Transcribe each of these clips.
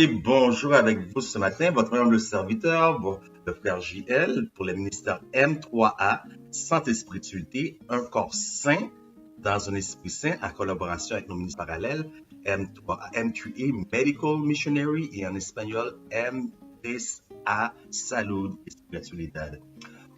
Et bonjour avec vous ce matin, votre humble serviteur, le frère JL, pour le ministère M3A, Santé Spiritualité, un corps sain dans un esprit sain, en collaboration avec nos ministères parallèles, M3A, M3A, Medical Missionary, et en espagnol, MDA, Salud et Spiritualidad.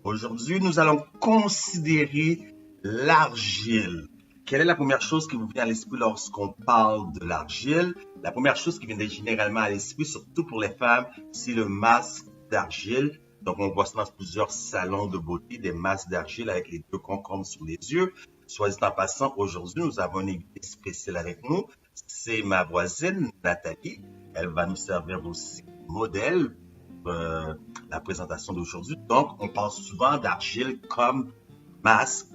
Aujourd'hui, nous allons considérer l'argile. Quelle est la première chose qui vous vient à l'esprit lorsqu'on parle de l'argile? La première chose qui vient généralement à l'esprit, surtout pour les femmes, c'est le masque d'argile. Donc, on voit ça dans plusieurs salons de beauté, des masques d'argile avec les deux concombres sur les yeux. Soit dit en passant, aujourd'hui, nous avons une invitée spéciale avec nous. C'est ma voisine, Nathalie. Elle va nous servir aussi modèle pour la présentation d'aujourd'hui. Donc, on parle souvent d'argile comme masque,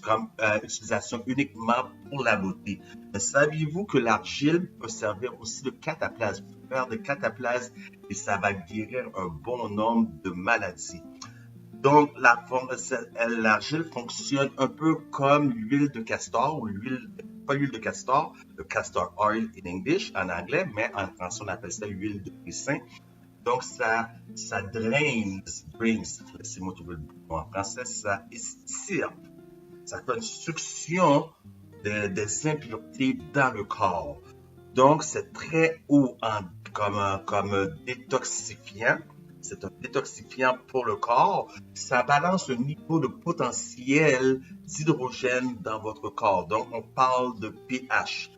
comme utilisation uniquement pour la beauté. Mais saviez-vous que l'argile peut servir aussi de cataplasme, faire de cataplasme, et ça va guérir un bon nombre de maladies. Donc, l'argile fonctionne un peu comme l'huile de castor, ou pas l'huile de castor, le castor oil in English, en anglais, mais en français, on appelle ça l'huile de ricin. Donc, ça draine, c'est moi trouver le mot en français, ça estire. Ça fait une succion des impuretés dans le corps. Donc, c'est très haut comme détoxifiant. C'est un détoxifiant pour le corps. Ça balance le niveau de potentiel d'hydrogène dans votre corps. Donc, on parle de pH.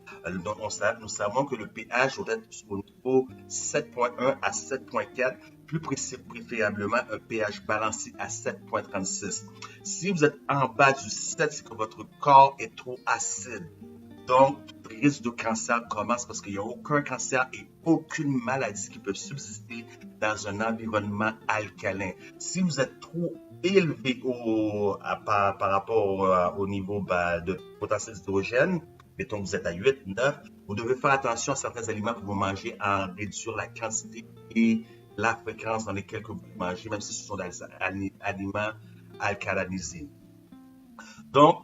Donc, nous savons que le pH doit être au niveau 7.1 à 7.4, plus préférablement un pH balancé à 7.36. Si vous êtes en bas du 7, c'est que votre corps est trop acide. Donc, le risque de cancer commence parce qu'il n'y a aucun cancer et aucune maladie qui peut subsister dans un environnement alcalin. Si vous êtes trop élevé par rapport au niveau de potentiel d'hydrogène, mettons que vous êtes à 8, 9, vous devez faire attention à certains aliments que vous mangez en réduire la quantité et la fréquence dans lesquelles que vous mangez, même si ce sont des aliments alcalinisés. Donc,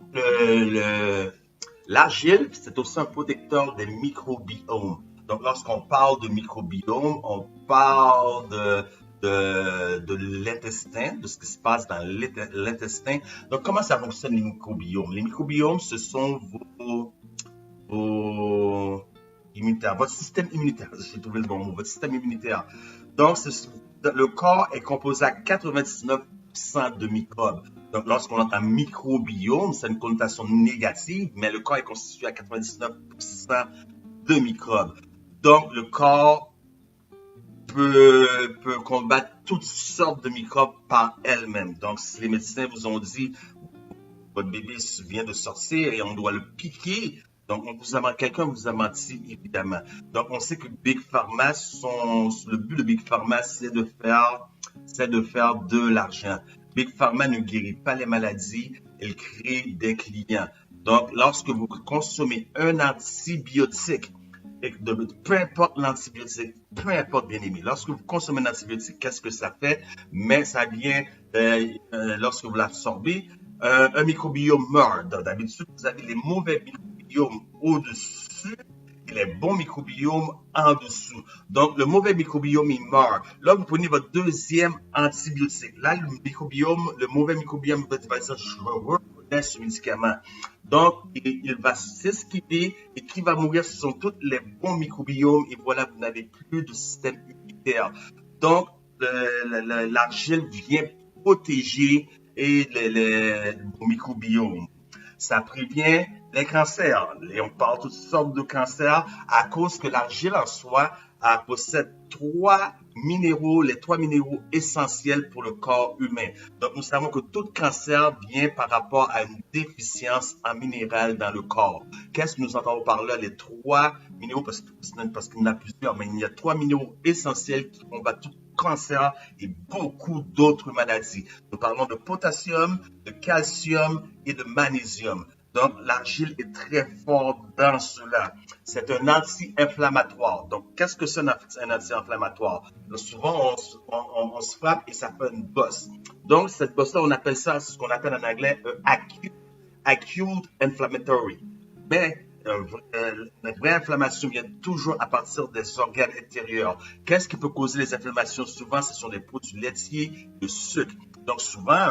l'argile, c'est aussi un protecteur des microbiomes. Donc, lorsqu'on parle de microbiome, on parle de l'intestin, de ce qui se passe dans l'intestin. Donc, comment ça fonctionne les microbiomes? Les microbiomes, ce sont vos immunitaires, votre système immunitaire. J'ai trouvé le bon mot, votre système immunitaire. Donc, le corps est composé à 99% de microbes. Donc, lorsqu'on entend microbiome, c'est une connotation négative, mais le corps est constitué à 99% de microbes. Donc, le corps peut combattre toutes sortes de microbes par elle-même. Donc, si les médecins vous ont dit, votre bébé vient de sortir et on doit le piquer, donc quelqu'un vous a menti, évidemment. Donc, on sait que Big Pharma, le but de Big Pharma, c'est de faire de l'argent. Big Pharma ne guérit pas les maladies, elle crée des clients. Donc, lorsque vous consommez un antibiotique, peu importe l'antibiotique, peu importe bien aimé, lorsque vous consommez un antibiotique, qu'est-ce que ça fait? Mais ça vient, lorsque vous l'absorbez, un microbiome meurt. D'habitude, vous avez les mauvais microbiomes au-dessus et les bons microbiomes en dessous. Donc, le mauvais microbiome, il meurt. Là, vous prenez votre deuxième antibiotique. Là, le mauvais microbiome va dire, je reconnais ce médicament. Donc, il va s'esquiver et qui va mourir, ce sont tous les bons microbiomes. Et voilà, vous n'avez plus de système immunitaire. Donc, l'argile vient protéger les microbiomes. Ça prévient les cancers. Et on parle de toutes sortes de cancers à cause que l'argile en soi possède les trois minéraux essentiels pour le corps humain. Donc, nous savons que tout cancer vient par rapport à une déficience en minéral dans le corps. Qu'est-ce que nous entendons par là? Les trois minéraux, parce qu'il y en a plusieurs, mais il y a trois minéraux essentiels qui combattent tout cancer et beaucoup d'autres maladies. Nous parlons de potassium, de calcium et de magnésium. Donc, l'argile est très fort dans cela. C'est un anti-inflammatoire. Donc, qu'est-ce que c'est un anti-inflammatoire? Souvent, on se frappe et ça fait une bosse. Donc, cette bosse-là, on appelle ça ce qu'on appelle en anglais acute inflammatory. Mais la vraie inflammation vient toujours à partir des organes intérieurs. Qu'est-ce qui peut causer les inflammations? Souvent, ce sont des produits laitiers, de sucre. Donc, souvent,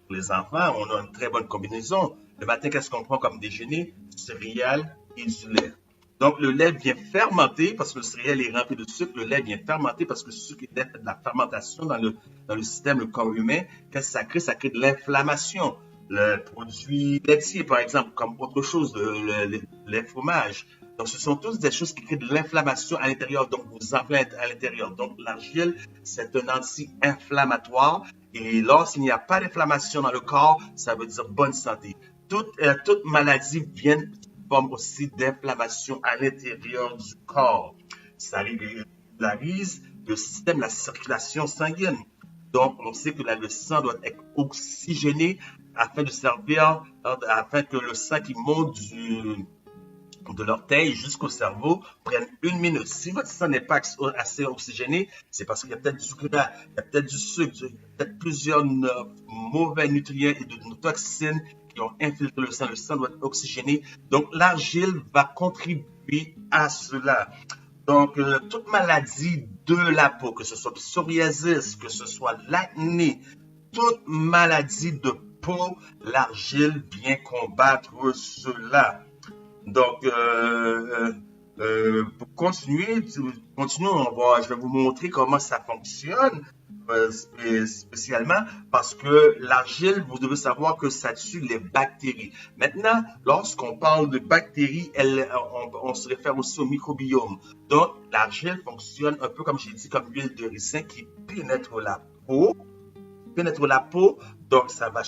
pour les enfants, on a une très bonne combinaison. Le matin, qu'est-ce qu'on prend comme déjeuner? Céréales et du lait. Donc, le lait vient fermenter parce que le céréal est rempli de sucre. Le lait vient fermenter parce que le sucre est de la fermentation dans le système, le corps humain. Qu'est-ce que ça crée? Ça crée de l'inflammation. Le produit laitier, par exemple, comme autre chose, le lait fromage. Donc, ce sont tous des choses qui créent de l'inflammation à l'intérieur. Donc, vous enflez à l'intérieur. Donc, l'argile, c'est un anti-inflammatoire. Et lorsqu'il n'y a pas d'inflammation dans le corps, ça veut dire bonne santé. Toute maladie vient forme aussi d'inflammation à l'intérieur du corps. Ça régularise le système, la circulation sanguine. Donc, on sait que le sang doit être oxygéné afin de servir, afin que le sang qui monte de l'orteil jusqu'au cerveau prenne 1 minute. Si votre sang n'est pas assez oxygéné, c'est parce qu'il y a peut-être du gras, il y a peut-être du sucre, il y a peut-être plusieurs mauvais nutriments et de toxines qui ont infiltré le sang. Le sang doit être oxygéné. Donc, l'argile va contribuer à cela. Donc, toute maladie de la peau, que ce soit psoriasis, que ce soit l'acné, toute maladie de peau, l'argile vient combattre cela. Donc, pour continuer, je vais vous montrer comment ça fonctionne, spécialement parce que l'argile, vous devez savoir que ça tue les bactéries. Maintenant, lorsqu'on parle de bactéries, on se réfère aussi au microbiome. Donc, l'argile fonctionne un peu comme j'ai dit, comme l'huile de ricin qui pénètre la peau. Donc ça va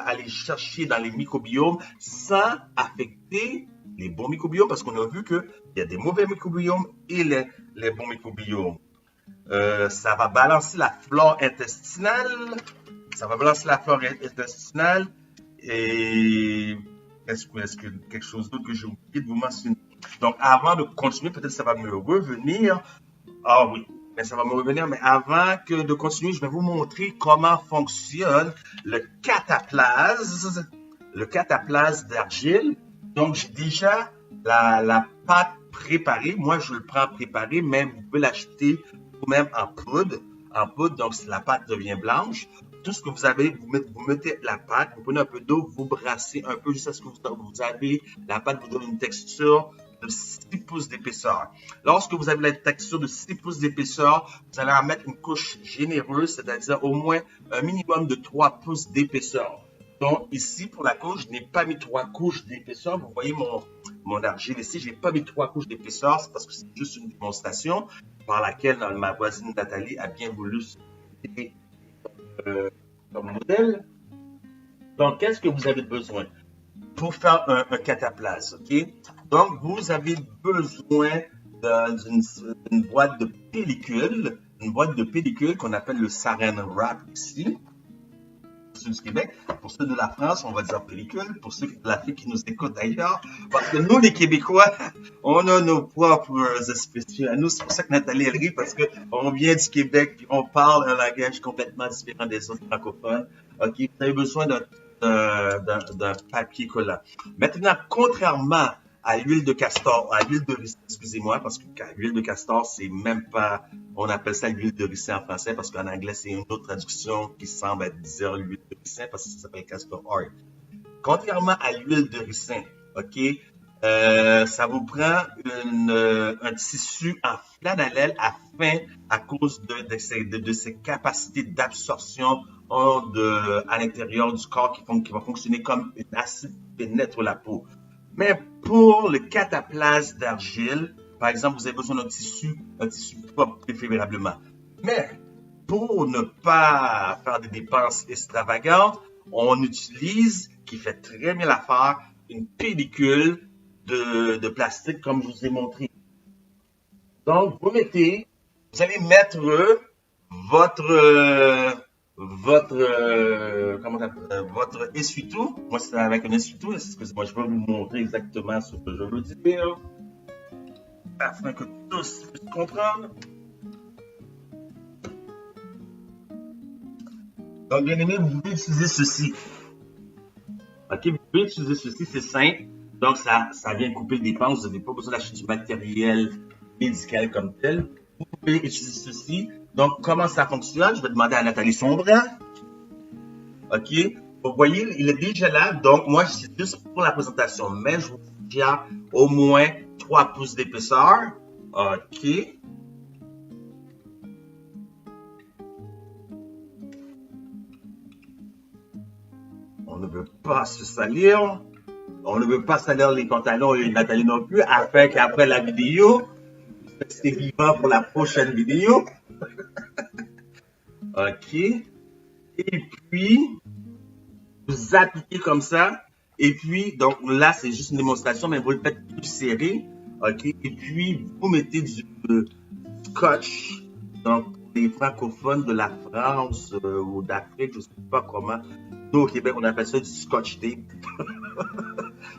aller chercher dans les microbiomes sans affecter les bons microbiomes parce qu'on a vu qu'il y a des mauvais microbiomes et les bons microbiomes. Ça va balancer la flore intestinale. Et est-ce que quelque chose d'autre que j'ai oublié de vous mentionner? Donc avant de continuer, peut-être ça va me revenir. Ah oui. Mais ça va me revenir, mais avant de continuer, je vais vous montrer comment fonctionne le cataplase d'argile. Donc, j'ai déjà la pâte préparée. Moi, je le prends préparé, mais vous pouvez l'acheter vous-même en poudre. Donc, la pâte devient blanche. Tout ce que vous avez, vous mettez la pâte, vous prenez un peu d'eau, vous brassez un peu jusqu'à ce que vous avez, la pâte vous donne une texture de 6 pouces d'épaisseur. Lorsque vous avez la texture de 6 pouces d'épaisseur, vous allez en mettre une couche généreuse, c'est-à-dire au moins un minimum de 3 pouces d'épaisseur. Donc ici, pour la couche, je n'ai pas mis 3 couches d'épaisseur. Vous voyez mon argile ici, je n'ai pas mis 3 couches d'épaisseur, c'est parce que c'est juste une démonstration par laquelle ma voisine Nathalie a bien voulu utiliser comme modèle. Donc, qu'est-ce que vous avez besoin pour faire un cataplase, ok? Donc, vous avez besoin d'une boîte de pellicule, qu'on appelle le Saran Wrap ici. Pour ceux du Québec, pour ceux de la France, on va dire pellicule, pour ceux de l'Afrique qui nous écoutent ailleurs, parce que nous, les Québécois, on a nos propres expressions à nous. C'est pour ça que Nathalie, elle rit, parce qu'on vient du Québec, puis on parle un langage complètement différent des autres francophones. Ok, vous avez besoin d'un papier collant. Maintenant, contrairement à l'huile de castor, à l'huile de ricin, excusez-moi, parce que l'huile de castor, c'est même pas, on appelle ça l'huile de ricin en français, parce qu'en anglais, c'est une autre traduction qui semble dire l'huile de ricin, parce que ça s'appelle castor oil. Contrairement à l'huile de ricin, ok, ça vous prend un tissu en flanellelle à cause de ses capacités d'absorption à l'intérieur du corps qui va fonctionner comme une acide qui pénètre la peau. Mais pour le cataplase d'argile, par exemple, vous avez besoin d'un tissu propre préférablement. Mais pour ne pas faire des dépenses extravagantes, on utilise, qui fait très bien l'affaire, une pellicule de plastique comme je vous ai montré. Donc, vous allez mettre votre essuie-tout. Moi, c'est avec un essuie-tout. Excusez-moi, je vais vous montrer exactement ce que je veux dire afin que tous puissent comprendre. Donc, bien aimé, vous pouvez utiliser ceci. Ok, vous pouvez utiliser ceci, c'est simple. Donc, ça vient couper les dépenses. Vous n'avez pas besoin d'acheter du matériel médical comme tel. Vous pouvez utiliser ceci. Donc, comment ça fonctionne? Je vais demander à Nathalie Sombra. OK? Vous voyez, il est déjà là. Donc, moi, c'est juste pour la présentation. Mais je vous suggère au moins 3 pouces d'épaisseur. OK? On ne veut pas se salir. On ne veut pas salir les pantalons et Nathalie non plus, afin qu'après la vidéo, c'est vivant pour la prochaine vidéo. OK. Et puis, vous appliquez comme ça. Et puis, donc là, c'est juste une démonstration, mais vous le faites plus serré. OK. Et puis, vous mettez du scotch. Donc, pour les francophones de la France ou d'Afrique, je ne sais pas comment. Nous, au Québec, on appelle ça du scotch tape.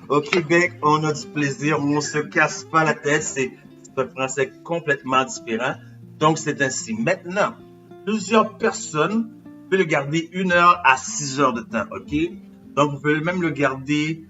Au Québec, on a du plaisir, on ne se casse pas la tête, c'est un français complètement différent. Donc, c'est ainsi. Maintenant, plusieurs personnes peuvent le garder 1 heure à 6 heures de temps, OK? Donc, vous pouvez même le garder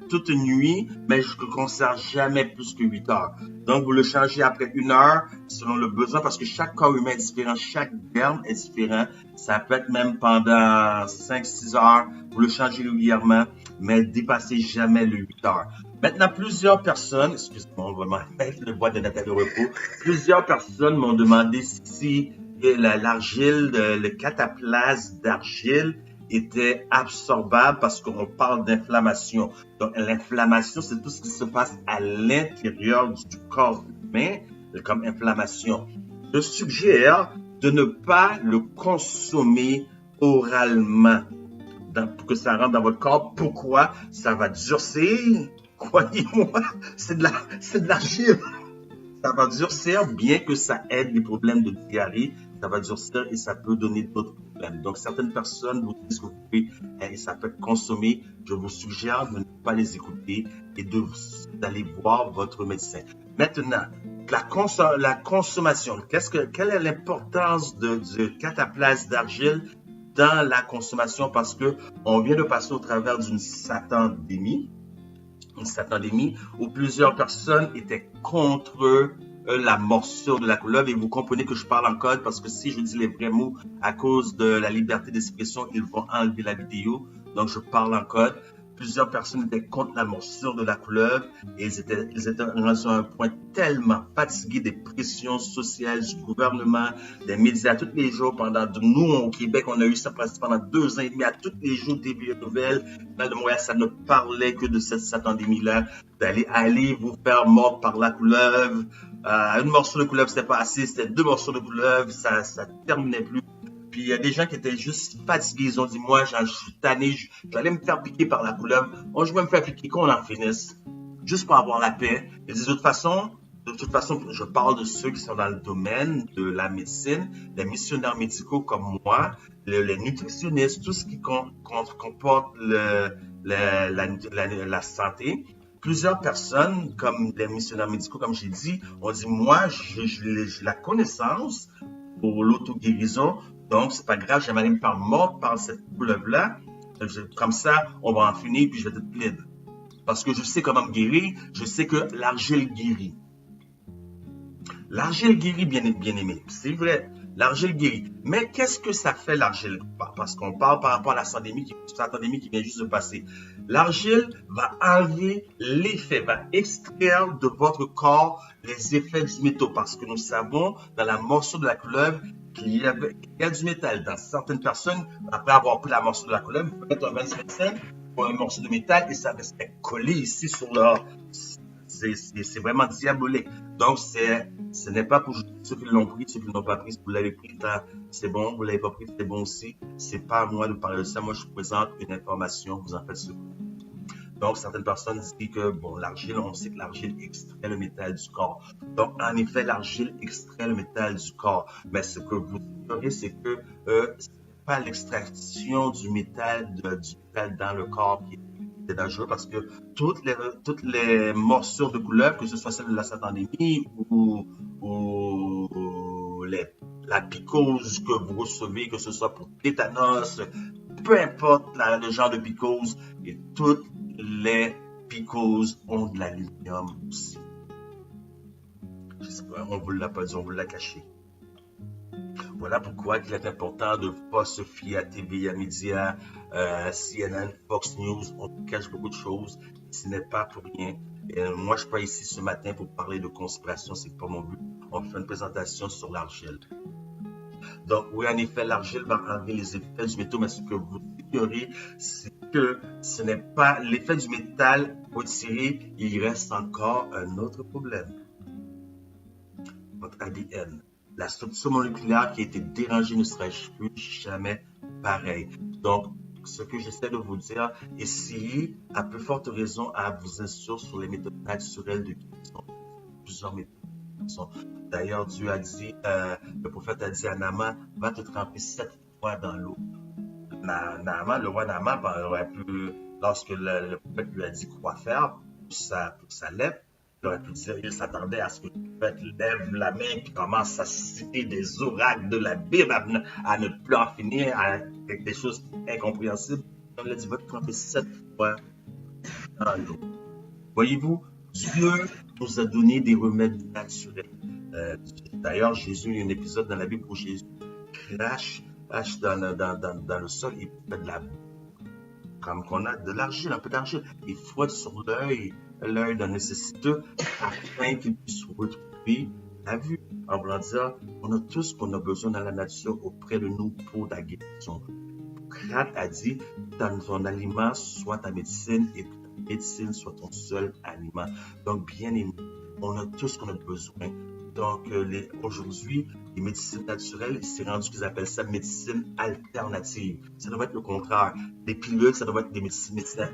toute nuit, mais je ne le conserve jamais plus que 8 heures. Donc, vous le changez après 1 heure selon le besoin parce que chaque corps humain est différent, chaque derme est différent. Ça peut être même pendant 5-6 heures. Vous le changez régulièrement, mais dépassez jamais le 8 heures. Maintenant, plusieurs personnes, excusez-moi, on va mettre le bois de Nathalie au repos. Plusieurs personnes m'ont demandé si l'argile, le cataplasme d'argile était absorbable parce qu'on parle d'inflammation. Donc, l'inflammation, c'est tout ce qui se passe à l'intérieur du corps humain, comme inflammation. Je suggère de ne pas le consommer oralement pour que ça rentre dans votre corps. Pourquoi? Ça va durcir. Croyez-moi, c'est de l'argile. Ça va durcir, bien que ça aide les problèmes de diarrhée, ça va durcir et ça peut donner d'autres problèmes. Donc, certaines personnes vous disent que vous pouvez, et ça peut être consommé. Je vous suggère de ne pas les écouter et d'aller voir votre médecin. Maintenant, la consommation. Quelle est l'importance du cataplasme d'argile dans la consommation? Parce que on vient de passer au travers d'une satandémie. Une satandémie où plusieurs personnes étaient contre la morsure de la couleuvre. Et vous comprenez que je parle en code parce que si je dis les vrais mots à cause de la liberté d'expression, ils vont enlever la vidéo. Donc, je parle en code. Plusieurs personnes étaient contre la morsure de la couleuvre et ils étaient rendus à un point tellement fatigués des pressions sociales du gouvernement, des médias, tous les jours. Nous, au Québec, on a eu ça pendant 2 ans et demi, à tous les jours, TV Nouvelles. Dans de Montréal, ça ne parlait que de cette endémie-là, d'aller vous faire mordre par la couleuvre. Une morsure de couleuvre, c'était pas assez, c'était 2 morsures de couleuvre, ça terminait plus. Puis il y a des gens qui étaient juste fatigués. Ils ont dit, moi, je suis tanné, j'allais me faire piquer par la couleuvre. Moi, je vais me faire piquer, qu'on en finisse. Juste pour avoir la paix. Et de toute façon, je parle de ceux qui sont dans le domaine de la médecine, les missionnaires médicaux comme moi, les nutritionnistes, tout ce qui comporte la santé. Plusieurs personnes, comme les missionnaires médicaux, comme j'ai dit, ont dit, moi, j'ai la connaissance pour l'auto-guérison. Donc, c'est pas grave, j'aimerais me faire mordre par cette couleuvre-là. Comme ça, on va en finir, puis je vais être plaide. Parce que je sais comment me guérir, je sais que l'argile guérit. L'argile guérit, bien aimé. C'est vrai, l'argile guérit. Mais qu'est-ce que ça fait l'argile? Parce qu'on parle par rapport à la pandémie qui vient juste de passer. L'argile va enlever l'effet, va extraire de votre corps les effets du métaux. Parce que nous savons, dans la morsure de la couleuvre, qu'il y a du métal. Dans certaines personnes, après avoir pris la morsure de la couleuvre, vous faites un 25 cents pour un morceau de métal et ça reste collé ici sur leur... C'est vraiment diabolique. Donc, ce n'est pas pour ceux qui l'ont pris, ceux qui ne l'ont pas pris. Si vous l'avez pris, c'est bon. Vous ne l'avez pas pris, c'est bon aussi. C'est pas à moi de parler de ça. Moi, je vous présente une information. Vous en faites ce que vous voulez. Donc, certaines personnes disent que, bon, l'argile, on sait que l'argile extrait le métal du corps. Donc, en effet, l'argile extrait le métal du corps. Mais ce que vous ignorez, c'est que ce n'est pas l'extraction du métal dans le corps qui est dangereux parce que toutes les morsures de couleuvre, que ce soit celle de la satandémie ou la pycose que vous recevez, que ce soit pour tétanos, peu importe le genre de pycose, et toutes les pickles ont de l'aluminium aussi. Je sais pas, on vous l'a pas dit, on vous l'a caché. Voilà pourquoi il est important de ne pas se fier à TVA Média, CNN, Fox News. On cache beaucoup de choses. Ce n'est pas pour rien. Et moi, je suis pas ici ce matin pour parler de conspiration. C'est pas mon but. On fait une présentation sur l'argile. Donc, oui, en effet, l'argile va enlever les effets du métal, mais ce que vous ignorez, c'est que ce n'est pas l'effet du métal retiré. Il reste encore un autre problème. Votre ADN. La structure moléculaire qui a été dérangée ne sera plus jamais pareille. Donc, ce que j'essaie de vous dire, essayez à plus forte raison à vous instruire sur les méthodes naturelles de guérison. Plusieurs méthodes de guérison. D'ailleurs, Dieu a dit, le prophète a dit à Naaman, va te tremper 7 fois dans l'eau. Naaman, le roi Naaman, lorsque le prophète lui a dit quoi faire pour sa lèpre, il aurait pu dire, il s'attendait à ce que le prophète lève la main et commence à citer des oracles de la Bible, à ne plus en finir, avec des choses incompréhensibles. On lui a dit, va te tremper 7 fois dans l'eau. Voyez-vous, Dieu nous a donné des remèdes naturels. D'ailleurs, Jésus, il y a un épisode dans la Bible où Jésus crache dans le sol et fait de la boue. Comme qu'on a de l'argile, un peu d'argile, il frotte sur l'œil d'un nécessiteux afin qu'il puisse retrouver la vue. En voulant dire, on a tout ce qu'on a besoin dans la nature auprès de nous pour la guérison. Hippocrate a dit, ton aliment soit ta médecine et ta médecine soit ton seul aliment. Donc, bien aimé, on a tout ce qu'on a besoin. Donc, aujourd'hui, les médecines naturelles, c'est rendu qu'ils appellent ça médecine alternative. Ça doit être le contraire. Les pilules, ça doit être des médicaments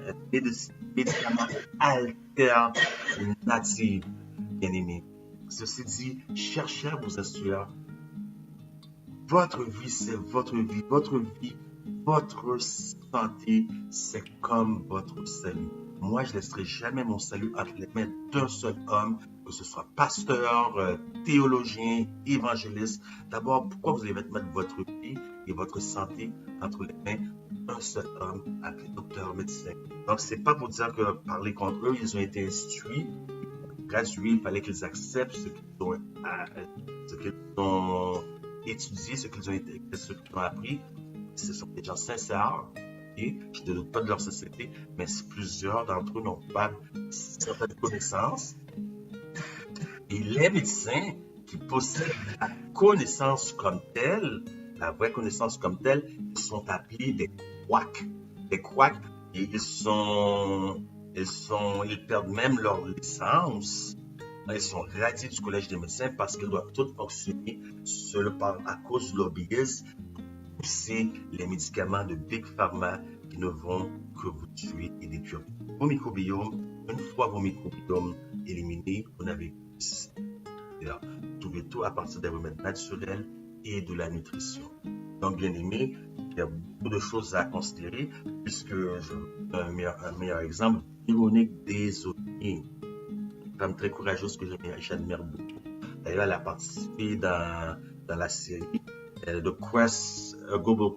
alternatifs, bien aimés. Ceci dit, cherchez à vous instruire. Votre vie, c'est votre vie. Votre vie, votre santé, c'est comme votre salut. Moi, je ne laisserai jamais mon salut entre les mains d'un seul homme, que ce soit pasteur, théologien, évangéliste. D'abord, pourquoi vous allez mettre votre vie et votre santé entre les mains d'un seul homme, appelé docteur, médecin? Donc, c'est pas pour dire que parler contre eux, ils ont été instruits, gradués, il fallait qu'ils acceptent ce qu'ils ont étudié, ce qu'ils ont appris. Ce sont des gens sincères. Et je ne doute pas de leur sincérité, mais plusieurs d'entre eux n'ont pas certaines connaissances. Et les médecins qui possèdent la connaissance comme telle, la vraie connaissance comme telle, ils sont appelés des quacks. Des quacks, et ils perdent même leur licence. Ils sont radiés du collège des médecins parce qu'ils doivent tous fonctionner à cause du lobbyisme. C'est les médicaments de Big Pharma qui ne vont que vous tuer et détruire vos microbiomes. Une fois vos microbiomes éliminés, vous n'avez plus. Trouvez tout à partir des remèdes naturels et de la nutrition. Donc, bien aimé, il y a beaucoup de choses à considérer, puisque un meilleur exemple, Véronique Desaulniers, une femme très courageuse que j'admire beaucoup. D'ailleurs, elle a participé dans la série Global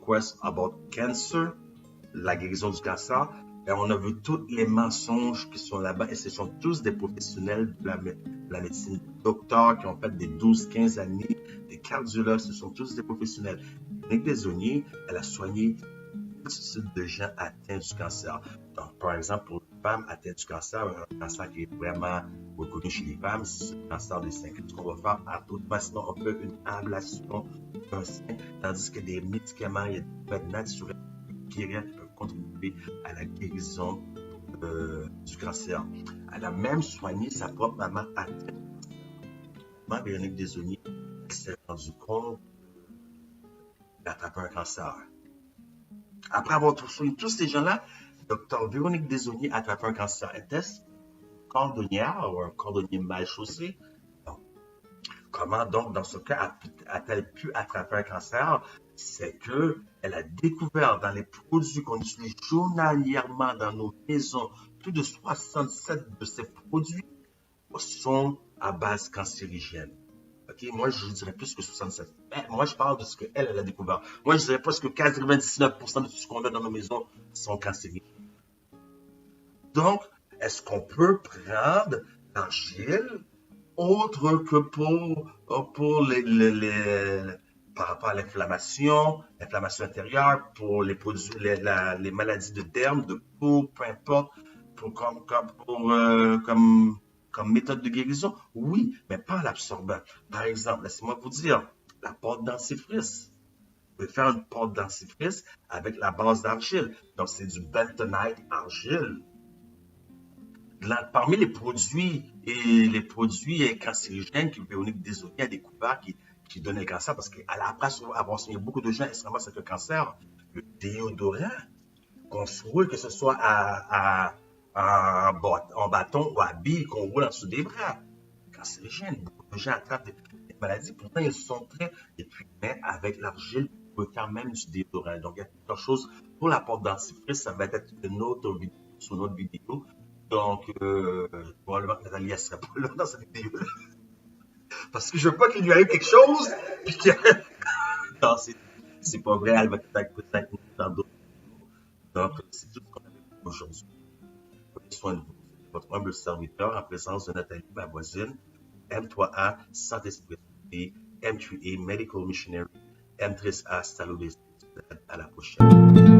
Quest About Cancer, la guérison du cancer. Et on a vu tous les mensonges qui sont là-bas, et ce sont tous des professionnels de la médecine, des docteurs qui ont fait des 12-15 années, des cardiologues, ce sont tous des professionnels. Véronique Desaulniers, elle a soigné multitude de gens atteints du cancer. Donc, par exemple, pour une femme atteinte du cancer, un cancer qui est vraiment reconnu chez les femmes, c'est le cancer des seins. Ce qu'on va faire à toute façon, on fait une ablation d'un sein, tandis que des médicaments, il y a des méthodes naturelles qui peuvent contribuer à la guérison du cancer. Elle a même soigné sa propre maman atteinte. Maman Véronique Desaulniers s'est rendue compte d'attraper un cancer. Après avoir soigné tous ces gens-là, Dr Véronique Desaulniers a attrapé un cancer. Était-ce cordonnière ou un cordonnier mal chaussé? Non. Comment donc, dans ce cas, a-t-elle pu attraper un cancer? C'est qu'elle a découvert dans les produits qu'on utilise journalièrement dans nos maisons, plus de 67 de ces produits sont à base cancérigène. Okay? Moi, je dirais plus que 67. Mais moi, je parle de ce qu'elle a découvert. Moi, je dirais presque 99% de tout ce qu'on a dans nos maisons sont cancérigènes. Donc, Est-ce qu'on peut prendre l'argile autre que pour par rapport à l'inflammation intérieure, pour les produits, les maladies de derme, de peau, peu importe, comme méthode de guérison? Oui, mais pas l'absorbant. Par exemple, laissez-moi vous dire, la pâte dentifrice. Vous pouvez faire une pâte dentifrice avec la base d'argile. Donc, c'est du bentonite argile. Parmi les produits cancérigènes que Véronique Desaulniers a découvert qui donnaient le cancer, parce qu'après avoir soigné beaucoup de gens extrêmement avec le cancer, le déodorant qu'on roule, que ce soit en bâton ou à billes qu'on roule en dessous des bras, cancérigène. Beaucoup de gens attrapent des maladies, pourtant ils sont prêts. Et puis, mais avec l'argile, on peut faire même du déodorant. Donc, il y a plusieurs choses. Pour la porte dentifrice, ça va être une autre vidéo sur une autre vidéo. Donc, probablement que Nathalie ne serait pas là dans cette vidéo-là. Parce que je veux pas qu'il lui arrive quelque chose. Puis que... non, c'est pas vrai. Elle va peut-être nous dans d'autres vidéos. Donc, c'est tout ce qu'on avait pour aujourd'hui. Prenez soin de vous. C'est votre humble serviteur en présence de Nathalie, ma voisine. M3A, Santé Spiritualité. M3A, Medical Missionary. M3A, Salut. À la prochaine.